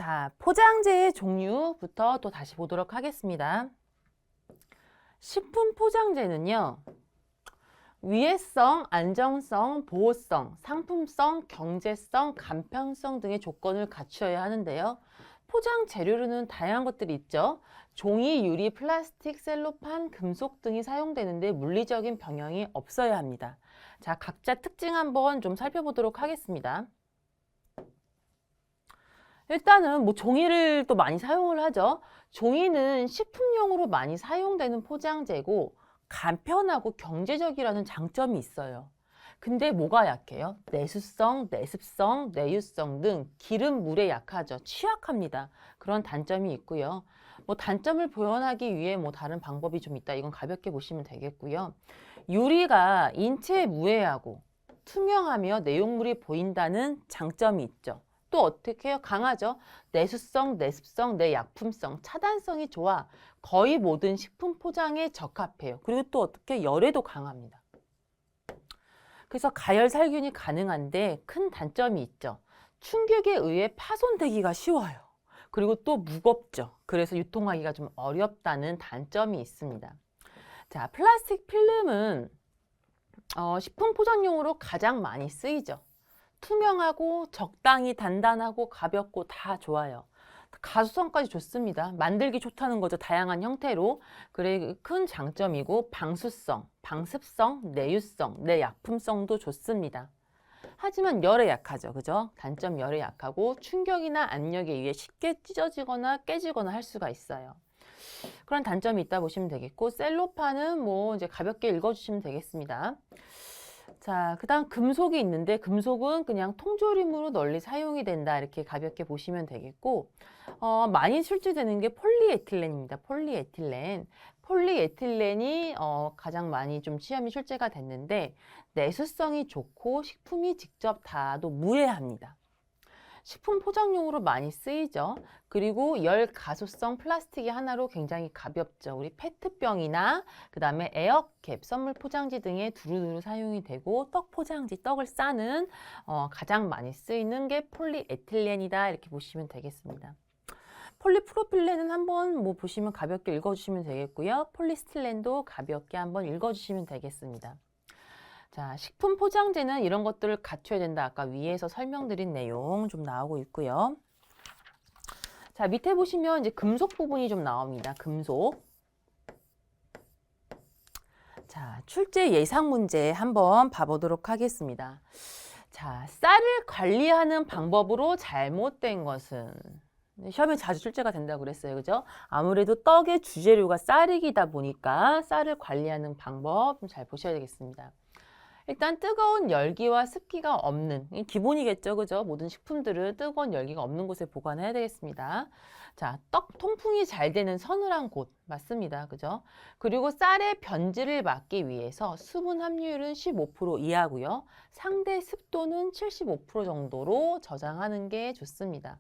자, 포장재의 종류부터 또 다시 보도록 하겠습니다. 식품 포장재는요, 위해성, 안정성, 보호성, 상품성, 경제성, 간편성 등의 조건을 갖추어야 하는데요. 포장 재료로는 다양한 것들이 있죠. 종이, 유리, 플라스틱, 셀로판, 금속 등이 사용되는데 물리적인 변형이 없어야 합니다. 자, 각자 특징 한번 좀 살펴보도록 하겠습니다. 일단은 뭐 종이를 또 많이 사용을 하죠. 종이는 식품용으로 많이 사용되는 포장재고 간편하고 경제적이라는 장점이 있어요. 근데 뭐가 약해요? 내수성, 내습성, 내유성 등 기름, 물에 약하죠. 취약합니다. 그런 단점이 있고요. 뭐 단점을 보완하기 위해 뭐 다른 방법이 좀 있다. 이건 가볍게 보시면 되겠고요. 유리가 인체에 무해하고 투명하며 내용물이 보인다는 장점이 있죠. 또 어떻게 해요? 강하죠. 내수성, 내습성, 내약품성, 차단성이 좋아 거의 모든 식품 포장에 적합해요. 그리고 또 어떻게 열에도 강합니다. 그래서 가열 살균이 가능한데 큰 단점이 있죠. 충격에 의해 파손되기가 쉬워요. 그리고 또 무겁죠. 그래서 유통하기가 좀 어렵다는 단점이 있습니다. 자, 플라스틱 필름은 식품 포장용으로 가장 많이 쓰이죠. 투명하고 적당히 단단하고 가볍고 다 좋아요. 가수성까지 좋습니다. 만들기 좋다는 거죠. 다양한 형태로. 그래 큰 장점이고 방수성, 방습성, 내유성, 내약품성도 좋습니다. 하지만 열에 약하죠. 그죠? 단점 열에 약하고 충격이나 압력에 의해 쉽게 찢어지거나 깨지거나 할 수가 있어요. 그런 단점이 있다 보시면 되겠고 셀로판은 뭐 이제 가볍게 읽어주시면 되겠습니다. 자, 그 다음 금속이 있는데 금속은 그냥 통조림으로 널리 사용이 된다 이렇게 가볍게 보시면 되겠고 많이 출제되는 게 폴리에틸렌입니다. 폴리에틸렌. 폴리에틸렌이 가장 많이 좀 시험이 출제가 됐는데 내수성이 좋고 식품이 직접 닿아도 무해합니다. 식품 포장용으로 많이 쓰이죠. 그리고 열 가소성 플라스틱이 하나로 굉장히 가볍죠. 우리 페트병이나 그 다음에 에어캡, 선물 포장지 등에 두루두루 사용이 되고 떡 포장지, 떡을 싸는 가장 많이 쓰이는 게 폴리에틸렌이다 이렇게 보시면 되겠습니다. 폴리프로필렌은 한번 뭐 보시면 가볍게 읽어주시면 되겠고요. 폴리스틸렌도 가볍게 한번 읽어주시면 되겠습니다. 자, 식품 포장재는 이런 것들을 갖춰야 된다. 아까 위에서 설명드린 내용 좀 나오고 있고요. 자, 밑에 보시면 이제 금속 부분이 좀 나옵니다. 금속. 자, 출제 예상 문제 한번 봐보도록 하겠습니다. 자, 쌀을 관리하는 방법으로 잘못된 것은 시험에 자주 출제가 된다고 그랬어요. 그죠? 아무래도 떡의 주재료가 쌀이다 보니까 쌀을 관리하는 방법 좀 잘 보셔야 되겠습니다. 일단 뜨거운 열기와 습기가 없는, 기본이겠죠. 그죠? 모든 식품들은 뜨거운 열기가 없는 곳에 보관해야 되겠습니다. 자, 떡 통풍이 잘 되는 서늘한 곳 맞습니다. 그죠? 그리고 쌀의 변질을 막기 위해서 수분 함유율은 15% 이하고요. 상대 습도는 75% 정도로 저장하는 게 좋습니다.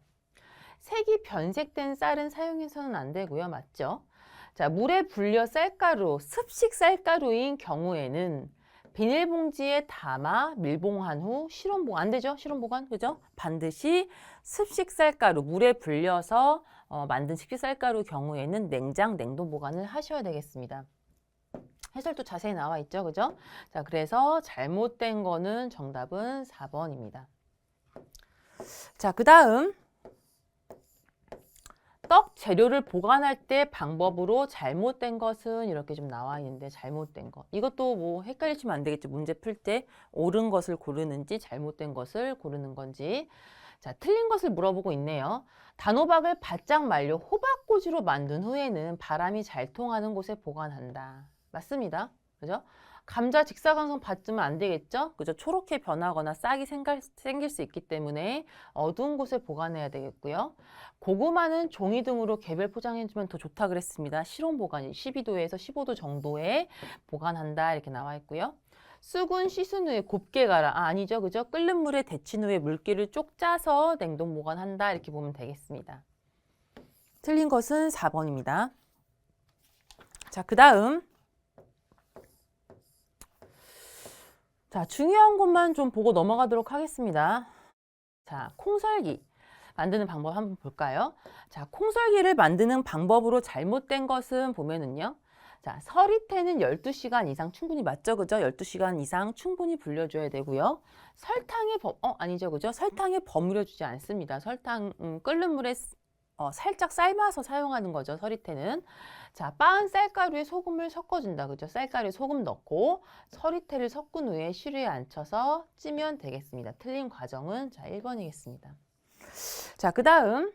색이 변색된 쌀은 사용해서는 안 되고요. 맞죠? 자, 물에 불려 쌀가루, 습식 쌀가루인 경우에는 비닐봉지에 담아 밀봉한 후 실온보관, 안 되죠? 실온보관, 그죠? 반드시 습식 쌀가루, 물에 불려서 만든 식식 쌀가루 경우에는 냉장, 냉동 보관을 하셔야 되겠습니다. 해설도 자세히 나와 있죠, 그죠? 자, 그래서 잘못된 거는 정답은 4번입니다. 자, 그 다음 떡 재료를 보관할 때 방법으로 잘못된 것은 이렇게 좀 나와 있는데 잘못된 것. 이것도 뭐 헷갈리시면 안 되겠죠. 문제 풀 때 옳은 것을 고르는지 잘못된 것을 고르는 건지. 자, 틀린 것을 물어보고 있네요. 단호박을 바짝 말려 호박꽂이로 만든 후에는 바람이 잘 통하는 곳에 보관한다. 맞습니다. 그죠? 감자 직사광선 받으면 안 되겠죠? 그죠? 초록해 변하거나 싹이 생길 수 있기 때문에 어두운 곳에 보관해야 되겠고요. 고구마는 종이 등으로 개별 포장해주면 더 좋다 그랬습니다. 실온 보관 12도에서 15도 정도에 보관한다 이렇게 나와 있고요. 쑥은 씻은 후에 곱게 갈아, 아니죠, 그죠? 끓는 물에 데친 후에 물기를 쪽 짜서 냉동 보관한다 이렇게 보면 되겠습니다. 틀린 것은 4번입니다. 자, 그 다음 자, 중요한 것만 좀 보고 넘어가도록 하겠습니다. 자, 콩설기. 만드는 방법 한번 볼까요? 자, 콩설기를 만드는 방법으로 잘못된 것은 보면은요. 자, 서리태는 12시간 이상 충분히 맞죠? 그죠? 12시간 이상 충분히 불려줘야 되고요. 아니죠. 그죠? 설탕에 버무려 주지 않습니다. 설탕, 끓는 물에 살짝 삶아서 사용하는 거죠. 서리태는. 자, 빻은 쌀가루에 소금을 섞어준다. 그죠? 쌀가루에 소금 넣고 서리태를 섞은 후에 시루에 앉혀서 찌면 되겠습니다. 틀린 과정은 자, 1번이겠습니다. 자, 그 다음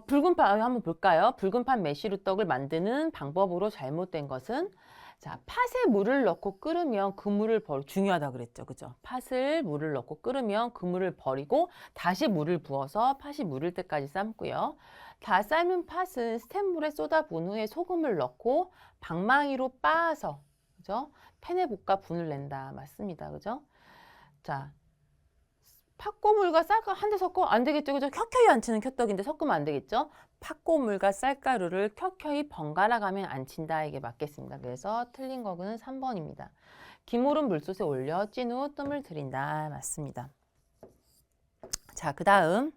붉은팥 한번 볼까요? 붉은팥 매시루떡을 만드는 방법으로 잘못된 것은 자, 팥에 물을 넣고 끓으면 그 물을 중요하다 그랬죠. 그죠? 팥을 물을 넣고 끓으면 그 물을 버리고 다시 물을 부어서 팥이 무를 때까지 삶고요. 다 삶은 팥은 스텐물에 쏟아부은 후에 소금을 넣고 방망이로 빻아서 그죠? 팬에 볶아 분을 낸다. 맞습니다. 그죠? 자, 팥고물과 쌀가루 한 대 섞어 안 되겠죠. 그죠? 켜켜이 안치는 켜떡인데 섞으면 안 되겠죠. 팥고물과 쌀가루를 켜켜이 번갈아 가면 안친다. 이게 맞겠습니다. 그래서 틀린 거는 3번입니다. 기물은 물솥에 올려 찐 후 뜸을 들인다. 맞습니다. 자, 그 다음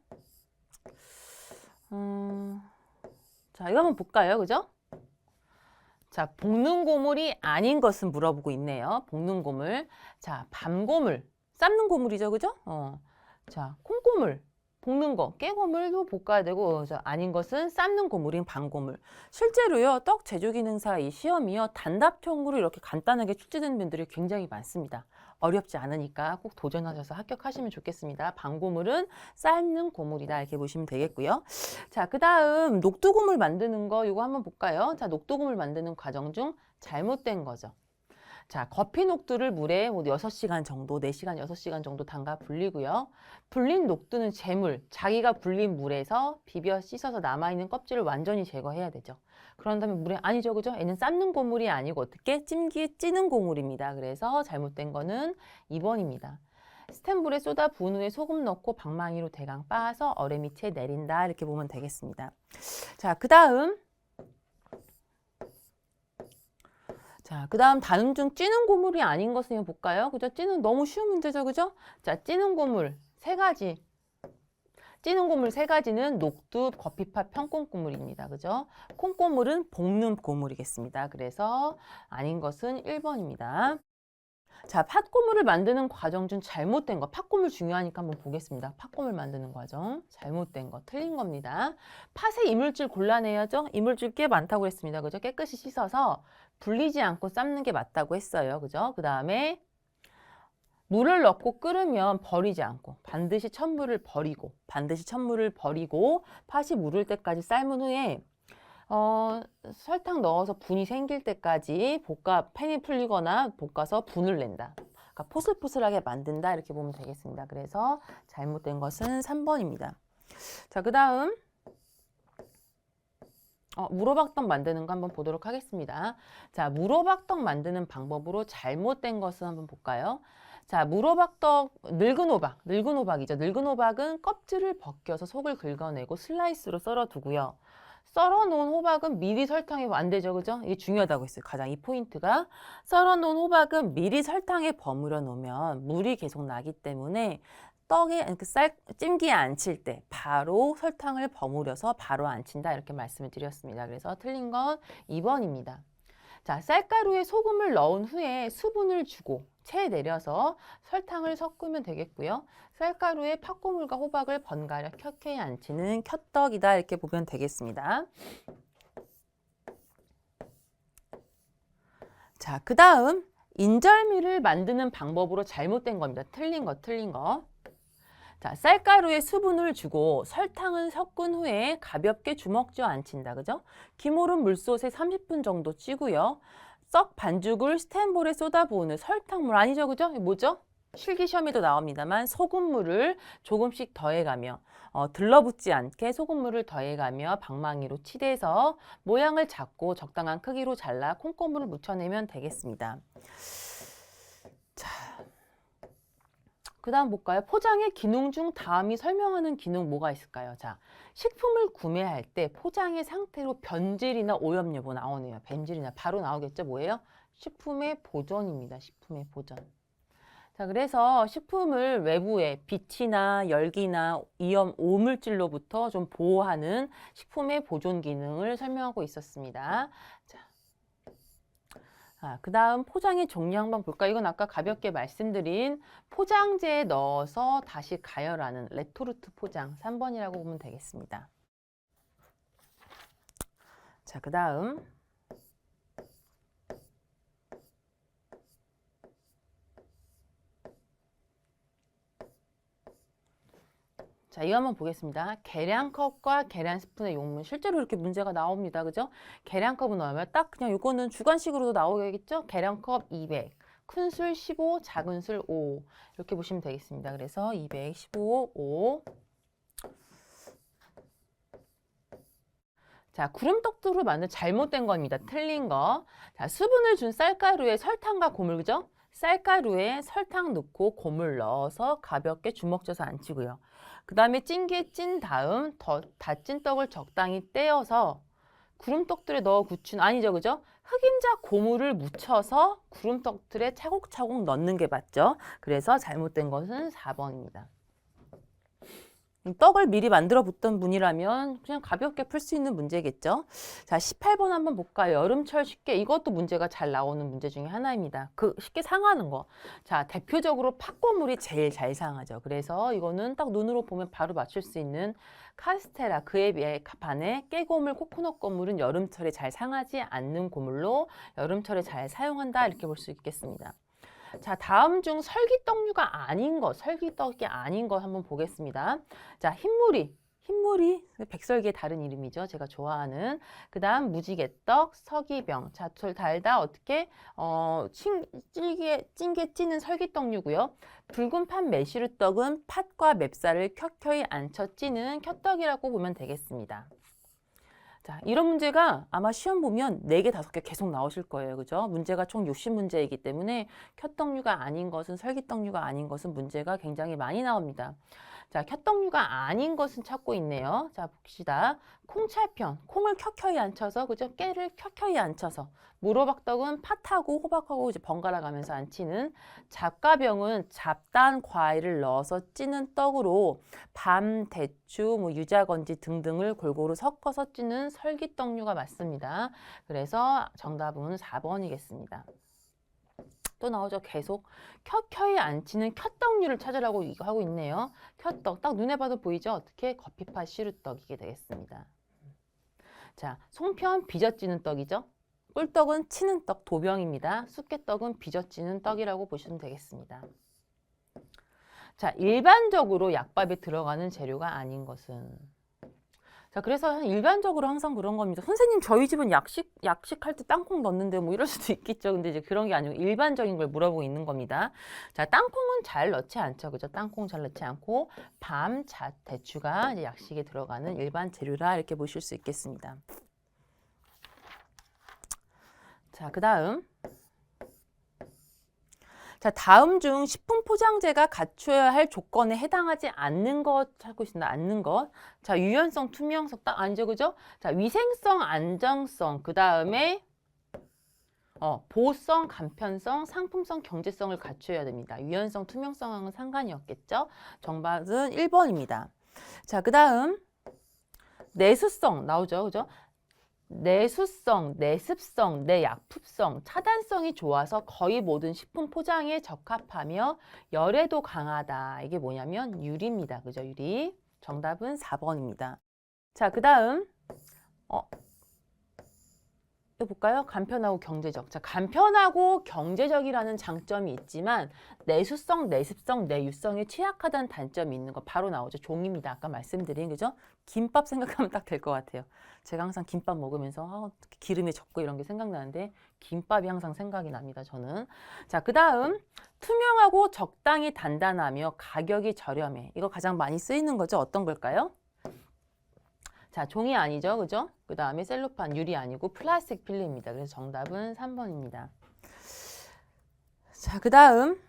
자, 이거 한번 볼까요? 그죠? 자, 볶는 고물이 아닌 것은 물어보고 있네요. 볶는 고물. 자, 밤고물. 삶는 고물이죠. 그죠? 자, 콩고물, 볶는 거, 깨고물도 볶아야 되고, 아닌 것은 삶는 고물인 밤고물. 실제로요, 떡 제조기능사 이 시험이요, 단답형으로 이렇게 간단하게 출제되는 분들이 굉장히 많습니다. 어렵지 않으니까 꼭 도전하셔서 합격하시면 좋겠습니다. 밤고물은 삶는 고물이다. 이렇게 보시면 되겠고요. 자, 그 다음 녹두고물 만드는 거 이거 한번 볼까요? 자, 녹두고물 만드는 과정 중 잘못된 거죠. 자, 커피 녹두를 물에 6시간 정도, 4시간, 6시간 정도 담가 불리고요. 불린 녹두는 재물, 자기가 불린 물에서 비벼 씻어서 남아있는 껍질을 완전히 제거해야 되죠. 그런 다음에 물에, 아니죠, 그죠? 얘는 삶는 고물이 아니고 어떻게? 찌는 고물입니다. 그래서 잘못된 거는 2번입니다. 스텐불에 쏟아 부은 후에 소금 넣고 방망이로 대강 빻아서 어뢰 밑에 내린다. 이렇게 보면 되겠습니다. 자, 그 다음 다음 중 찌는 고물이 아닌 것을 한번 볼까요? 그죠? 찌는 너무 쉬운 문제죠. 그죠? 자, 찌는 고물 세 가지. 찌는 고물 세 가지는 녹두, 커피팥, 평콩고물입니다. 그죠? 콩고물은 볶는 고물이겠습니다. 그래서 아닌 것은 1번입니다. 자, 팥고물을 만드는 과정 중 잘못된 거. 팥고물 중요하니까 한번 보겠습니다. 팥고물 만드는 과정. 잘못된 거. 틀린 겁니다. 팥의 이물질 골라내야죠. 이물질 꽤 많다고 했습니다. 그죠? 깨끗이 씻어서 불리지 않고 삶는 게 맞다고 했어요. 그죠? 그 다음에 물을 넣고 끓으면 버리지 않고 반드시 찬물을 버리고 팥이 무를 때까지 삶은 후에 설탕 넣어서 분이 생길 때까지 팬이 풀리거나 볶아서 분을 낸다. 그러니까 포슬포슬하게 만든다. 이렇게 보면 되겠습니다. 그래서 잘못된 것은 3번입니다. 자, 그 다음 무로박떡 만드는 거 한번 보도록 하겠습니다. 자, 무로박떡 만드는 방법으로 잘못된 것을 한번 볼까요? 자, 무로박떡 늙은 호박이죠. 늙은 호박은 껍질을 벗겨서 속을 긁어내고 슬라이스로 썰어두고요. 썰어놓은 호박은 미리 설탕에 안 되죠, 그죠? 이게 중요하다고 했어요. 가장 이 포인트가 썰어놓은 호박은 미리 설탕에 버무려 놓으면 물이 계속 나기 때문에 떡에 찜기에 안칠 때 바로 설탕을 버무려서 바로 안친다 이렇게 말씀을 드렸습니다. 그래서 틀린 건 2번입니다. 자, 쌀가루에 소금을 넣은 후에 수분을 주고 채 내려서 설탕을 섞으면 되겠고요. 쌀가루에 팥고물과 호박을 번갈아 켜켜이 안치는 켜떡이다 이렇게 보면 되겠습니다. 자, 그 다음 인절미를 만드는 방법으로 잘못된 겁니다. 틀린 거. 자, 쌀가루에 수분을 주고 설탕을 섞은 후에 가볍게 주먹쥐어 안친다. 그죠? 기물은 물솥에 30분 정도 찌고요. 썩 반죽을 스텐볼에 쏟아부은 설탕물 아니죠. 그죠? 뭐죠? 실기시험에도 나옵니다만 소금물을 조금씩 더해가며 들러붙지 않게 소금물을 더해가며 방망이로 치대서 모양을 잡고 적당한 크기로 잘라 콩고물을 묻혀내면 되겠습니다. 자, 그 다음 볼까요? 포장의 기능 중 다음이 설명하는 기능 뭐가 있을까요? 자, 식품을 구매할 때 포장의 상태로 변질이나 오염 여부 나오네요. 변질이나 바로 나오겠죠? 뭐예요? 식품의 보존입니다. 식품의 보존. 자, 그래서 식품을 외부에 빛이나 열기나 위험 오물질로부터 좀 보호하는 식품의 보존 기능을 설명하고 있었습니다. 자, 그 다음 포장의 종류 한번 볼까요? 이건 아까 가볍게 말씀드린 포장재에 넣어서 다시 가열하는 레토르트 포장 3번이라고 보면 되겠습니다. 자, 그 다음 자, 이거 한번 보겠습니다. 계량컵과 계량 스푼의 용문. 실제로 이렇게 문제가 나옵니다. 그죠? 계량컵은 넣으면 딱 그냥 이거는 주관식으로도 나오겠죠? 계량컵 200, 큰 술 15, 작은 술 5. 이렇게 보시면 되겠습니다. 그래서 200, 15, 5. 자, 구름떡두로 만든 잘못된 겁니다. 틀린 거. 자, 수분을 준 쌀가루에 설탕과 고물, 그죠? 쌀가루에 설탕 넣고 고물 넣어서 가볍게 주먹 져서 안 치고요. 그 다음에 찐게 찐 다음 다찐 떡을 적당히 떼어서 구름떡들에 넣어 굳힌, 아니죠, 그죠? 흑임자 고물을 묻혀서 구름떡들에 차곡차곡 넣는 게 맞죠? 그래서 잘못된 것은 4번입니다. 떡을 미리 만들어 붓던 분이라면 그냥 가볍게 풀 수 있는 문제겠죠. 자, 18번 한번 볼까요? 여름철 쉽게, 이것도 문제가 잘 나오는 문제 중에 하나입니다. 그 쉽게 상하는 거. 자, 대표적으로 팥고물이 제일 잘 상하죠. 그래서 이거는 딱 눈으로 보면 바로 맞출 수 있는 카스테라, 그에 비해 반해 깨고물, 코코넛 고물은 여름철에 잘 상하지 않는 고물로 여름철에 잘 사용한다, 이렇게 볼 수 있겠습니다. 자, 다음 중 설기떡류가 아닌 것, 설기떡이 아닌 것 한번 보겠습니다. 자, 흰무리 백설기의 다른 이름이죠. 제가 좋아하는. 그 다음 무지개떡, 서기병. 자, 둘 달다 어떻게 찐게 찌는 설기떡류고요. 붉은 팥 매시루떡은 팥과 맵쌀을 켜켜이 안쳐 찌는 켜떡이라고 보면 되겠습니다. 자, 이런 문제가 아마 시험 보면 4개, 5개 계속 나오실 거예요. 그죠? 문제가 총 60문제이기 때문에 켜떡류가 아닌 것은, 설기떡류가 아닌 것은 문제가 굉장히 많이 나옵니다. 자, 켜떡류가 아닌 것은 찾고 있네요. 자, 봅시다. 콩찰편, 콩을 켜켜이 안쳐서, 그죠? 깨를 켜켜이 안쳐서. 무로박떡은 팥하고 호박하고 이제 번갈아 가면서 안치는. 잡가병은 잡단 과일을 넣어서 찌는 떡으로 밤, 대추, 유자건지 등등을 골고루 섞어서 찌는 설기떡류가 맞습니다. 그래서 정답은 4번이겠습니다. 또 나오죠. 계속 켜켜이 안 치는 켜떡류를 찾으라고 이거 하고 있네요. 켜떡 딱 눈에 봐도 보이죠. 어떻게 커피팥 시루떡이게 되겠습니다. 자, 송편 빚어찌는 떡이죠. 꿀떡은 치는 떡 도병입니다. 쑥개떡은 빚어찌는 떡이라고 보시면 되겠습니다. 자, 일반적으로 약밥에 들어가는 재료가 아닌 것은. 자, 그래서 일반적으로 항상 그런 겁니다. 선생님, 저희 집은 약식할 때 땅콩 넣는데 뭐 이럴 수도 있겠죠. 근데 이제 그런 게 아니고 일반적인 걸 물어보고 있는 겁니다. 자, 땅콩은 잘 넣지 않죠. 그죠? 땅콩 잘 넣지 않고 밤, 대추가 이제 약식에 들어가는 일반 재료라 이렇게 보실 수 있겠습니다. 자, 그 다음. 자, 다음 중 식품 포장재가 갖춰야 할 조건에 해당하지 않는 것 찾고 있습니다. 않는 것. 자, 유연성, 투명성 딱 아니죠, 그죠? 자, 위생성, 안정성, 그 다음에 보호성, 간편성, 상품성, 경제성을 갖춰야 됩니다. 유연성, 투명성하고는 상관이 없겠죠? 정답은 1번입니다. 자, 그 다음 내수성 나오죠, 그죠? 내수성, 내습성, 내약품성, 차단성이 좋아서 거의 모든 식품 포장에 적합하며 열에도 강하다. 이게 뭐냐면 유리입니다. 그죠? 유리. 정답은 4번입니다. 자, 그 다음 이거 볼까요? 간편하고 경제적. 자, 간편하고 경제적이라는 장점이 있지만 내수성, 내습성, 내유성에 취약하다는 단점이 있는 거 바로 나오죠. 종입니다. 아까 말씀드린, 그죠? 김밥 생각하면 딱 될 것 같아요. 제가 항상 김밥 먹으면서 기름에 젖고 이런 게 생각나는데 김밥이 항상 생각이 납니다. 저는. 자, 그 다음 투명하고 적당히 단단하며 가격이 저렴해. 이거 가장 많이 쓰이는 거죠. 어떤 걸까요? 자, 종이 아니죠. 그죠? 그 다음에 셀로판, 유리 아니고 플라스틱 필름입니다. 그래서 정답은 3번입니다. 자, 그 다음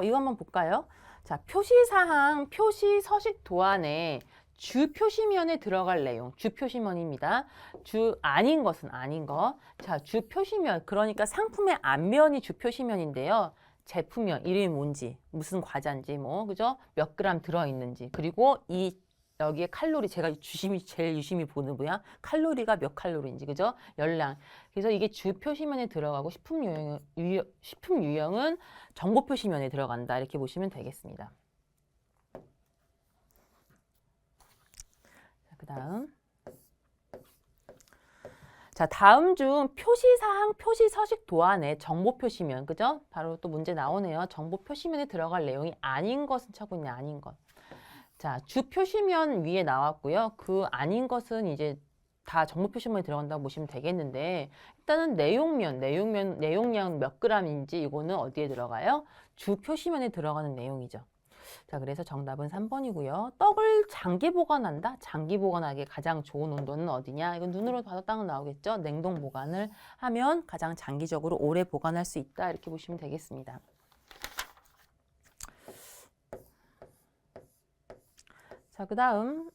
이거 한번 볼까요? 자, 표시사항, 표시 서식 도안에 주 표시면에 들어갈 내용, 주 표시면입니다. 주 아닌 것은 아닌 거. 자, 주 표시면, 그러니까 상품의 앞면이 주 표시면인데요. 제품명, 이름이 뭔지, 무슨 과자인지, 뭐, 그죠? 몇 그램 들어있는지, 그리고 여기에 칼로리, 제가 제일 유심히 보는 뭐야? 칼로리가 몇 칼로리인지, 그죠? 열량. 그래서 이게 주 표시면에 들어가고 식품 유형은 정보 표시면에 들어간다. 이렇게 보시면 되겠습니다. 다음 중 표시사항, 표시서식 도안의 정보 표시면, 그죠? 바로 또 문제 나오네요. 정보 표시면에 들어갈 내용이 아닌 것은 찾고 있네, 아닌 것. 자, 주 표시면 위에 나왔고요. 그 아닌 것은 이제 다 정보 표시면에 들어간다고 보시면 되겠는데, 일단은 내용량 몇 그램인지 이거는 어디에 들어가요? 주 표시면에 들어가는 내용이죠. 자, 그래서 정답은 3번이고요. 떡을 장기 보관한다? 장기 보관하기에 가장 좋은 온도는 어디냐? 이건 눈으로 봐도 딱 나오겠죠? 냉동 보관을 하면 가장 장기적으로 오래 보관할 수 있다. 이렇게 보시면 되겠습니다. 자, 그 다음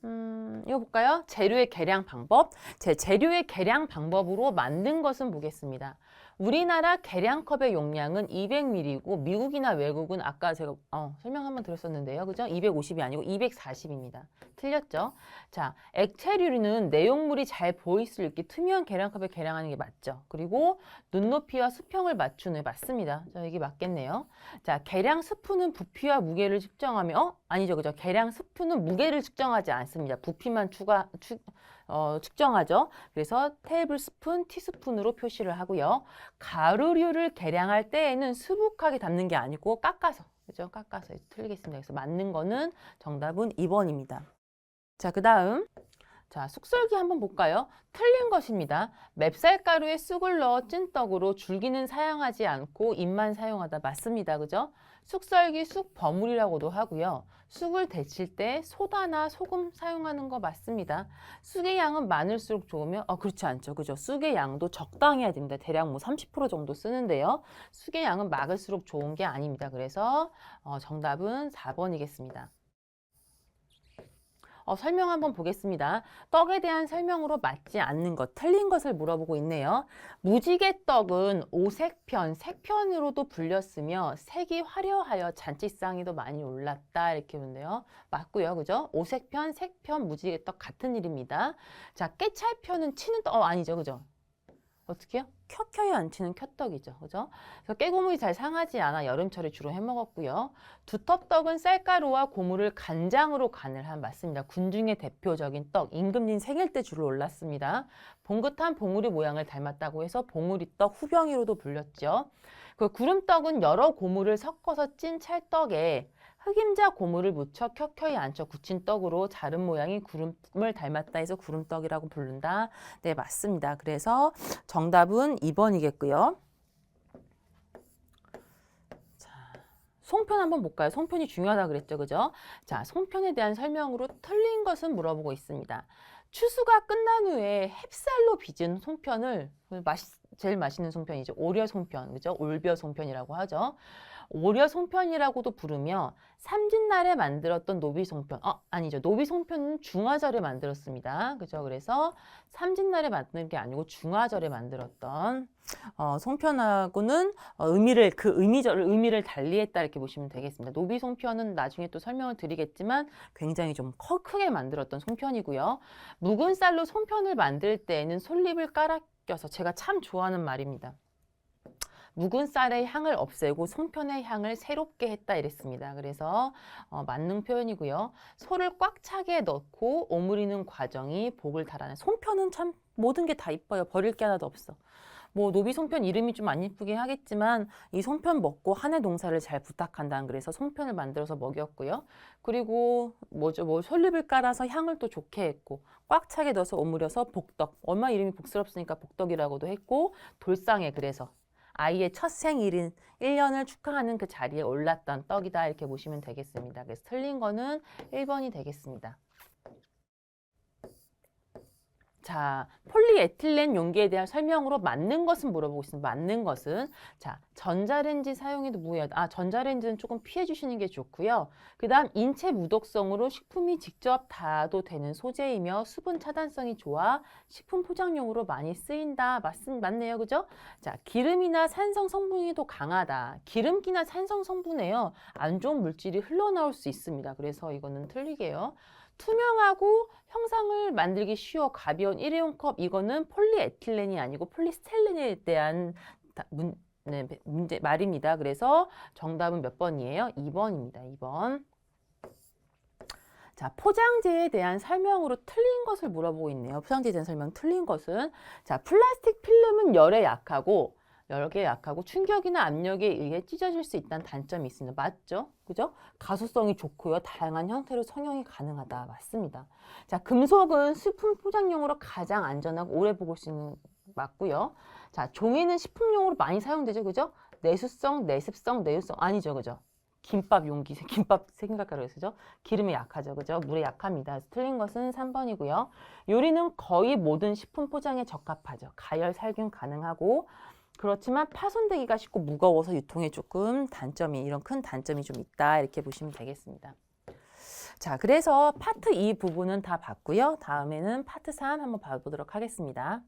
이거 볼까요? 재료의 계량 방법. 재료의 계량 방법으로 만든 것은 보겠습니다. 우리나라 계량컵의 용량은 200ml이고 미국이나 외국은 아까 제가 설명 한번 드렸었는데요. 그죠? 250이 아니고 240입니다. 틀렸죠? 자, 액체류는 내용물이 잘 보일 수 있게 투명한 계량컵에 계량하는 게 맞죠. 그리고 눈높이와 수평을 맞추는 맞습니다. 자, 이게 맞겠네요. 자, 계량 스푼은 부피와 무게를 측정하며 아니죠. 그죠? 계량 스푼은 무게를 측정하지 않습니다. 부피만 측정하죠. 그래서 테이블 스푼, 티스푼으로 표시를 하고요. 가루류를 계량할 때에는 수북하게 담는 게 아니고 깎아서, 그죠? 깎아서 틀리겠습니다. 그래서 맞는 거는 정답은 2번입니다. 자, 그 다음. 자, 숙설기 한번 볼까요? 틀린 것입니다. 맵쌀가루에 쑥을 넣어 찐 떡으로 줄기는 사용하지 않고 잎만 사용하다. 맞습니다. 그죠? 숙설기 쑥 버무리라고도 하고요. 쑥을 데칠 때 소다나 소금 사용하는 거 맞습니다. 쑥의 양은 많을수록 좋으며 그렇지 않죠. 그죠? 쑥의 양도 적당히 해야 됩니다. 대략 뭐 30% 정도 쓰는데요. 쑥의 양은 막을수록 좋은 게 아닙니다. 그래서 정답은 4번이겠습니다. 설명 한번 보겠습니다. 떡에 대한 설명으로 맞지 않는 것, 틀린 것을 물어보고 있네요. 무지개떡은 오색편, 색편으로도 불렸으며 색이 화려하여 잔치상이 더 많이 올랐다. 이렇게 보는데요. 맞고요. 그죠? 오색편, 색편, 무지개떡 같은 일입니다. 자, 깨찰편은 치는 떡, 아니죠. 그죠? 어떻게 해요? 켜켜이 안 치는 켜떡이죠. 그죠? 그래서 깨고물이 잘 상하지 않아 여름철에 주로 해먹었고요. 두텁떡은 쌀가루와 고물을 간장으로 간을 한 맞습니다. 군중의 대표적인 떡, 임금님 생일 때 주로 올랐습니다. 봉긋한 봉우리 모양을 닮았다고 해서 봉우리떡, 후병이로도 불렸죠. 그 구름떡은 여러 고물을 섞어서 찐 찰떡에 흑임자 고물을 묻혀 켜켜이 앉혀 굳힌 떡으로 자른 모양이 구름을 닮았다 해서 구름떡이라고 부른다. 네, 맞습니다. 그래서 정답은 2번이겠고요. 자, 송편 한번 볼까요? 송편이 중요하다 그랬죠, 그죠? 자, 송편에 대한 설명으로 틀린 것은 물어보고 있습니다. 추수가 끝난 후에 햅쌀로 빚은 송편을 제일 맛있는 송편이죠. 오려 송편, 그죠? 올벼 송편이라고 하죠. 오려 송편이라고도 부르며 삼진날에 만들었던 노비 송편, 아니죠. 노비 송편은 중화절에 만들었습니다. 그죠? 그래서 삼진날에 만드는 게 아니고 중화절에 만들었던 송편하고는 의미를 달리했다 이렇게 보시면 되겠습니다. 노비 송편은 나중에 또 설명을 드리겠지만 굉장히 좀 크게 만들었던 송편이고요. 묵은 쌀로 송편을 만들 때에는 솔잎을 깔아 껴서 제가 참 좋아하는 말입니다. 묵은 쌀의 향을 없애고 송편의 향을 새롭게 했다 이랬습니다. 그래서 만능 표현이고요. 소를 꽉 차게 넣고 오므리는 과정이 복을 달아내. 송편은 참 모든 게 다 이뻐요. 버릴 게 하나도 없어. 뭐 노비 송편 이름이 좀 안 이쁘긴 하겠지만 이 송편 먹고 한 해 농사를 잘 부탁한다. 그래서 송편을 만들어서 먹였고요. 그리고 솔잎을 깔아서 향을 또 좋게 했고 꽉 차게 넣어서 오므려서 복떡. 얼마 이름이 복스럽으니까 복떡이라고도 했고 돌상에 그래서 아이의 첫 생일인 1년을 축하하는 그 자리에 올랐던 떡이다 이렇게 보시면 되겠습니다. 그래서 틀린 거는 1번이 되겠습니다. 자, 폴리에틸렌 용기에 대한 설명으로 맞는 것은 물어보고 있습니다. 맞는 것은. 자, 전자레인지 사용해도 무해하다. 전자레인지는 조금 피해 주시는 게 좋고요. 그 다음 인체 무독성으로 식품이 직접 닿아도 되는 소재이며 수분 차단성이 좋아 식품 포장용으로 많이 쓰인다. 맞네요. 그죠? 자, 기름이나 산성 성분이 더 강하다. 기름기나 산성 성분에요. 안 좋은 물질이 흘러나올 수 있습니다. 그래서 이거는 틀리게요. 투명하고 형상을 만들기 쉬워 가벼운 일회용 컵 이거는 폴리에틸렌이 아니고 폴리스텔렌에 대한 문제 말입니다. 그래서 정답은 몇 번이에요? 2번입니다. 2번. 자, 포장재에 대한 설명으로 틀린 것을 물어보고 있네요. 포장재에 대한 설명 틀린 것은 자, 플라스틱 필름은 열에 약하고 충격이나 압력에 의해 찢어질 수 있다는 단점이 있습니다. 맞죠? 그죠? 가소성이 좋고요. 다양한 형태로 성형이 가능하다. 맞습니다. 자, 금속은 식품 포장용으로 가장 안전하고 오래 보글 수 있는 맞고요. 자, 종이는 식품용으로 많이 사용되죠. 그죠? 내수성, 내습성, 내유성 아니죠. 그죠? 김밥 용기, 김밥 생각가루에 쓰죠. 기름이 약하죠. 그죠? 물에 약합니다. 틀린 것은 3번이고요. 요리는 거의 모든 식품 포장에 적합하죠. 가열, 살균 가능하고 그렇지만 파손되기가 쉽고 무거워서 유통에 조금 이런 큰 단점이 좀 있다. 이렇게 보시면 되겠습니다. 자, 그래서 파트 2 부분은 다 봤고요. 다음에는 파트 3 한번 봐보도록 하겠습니다.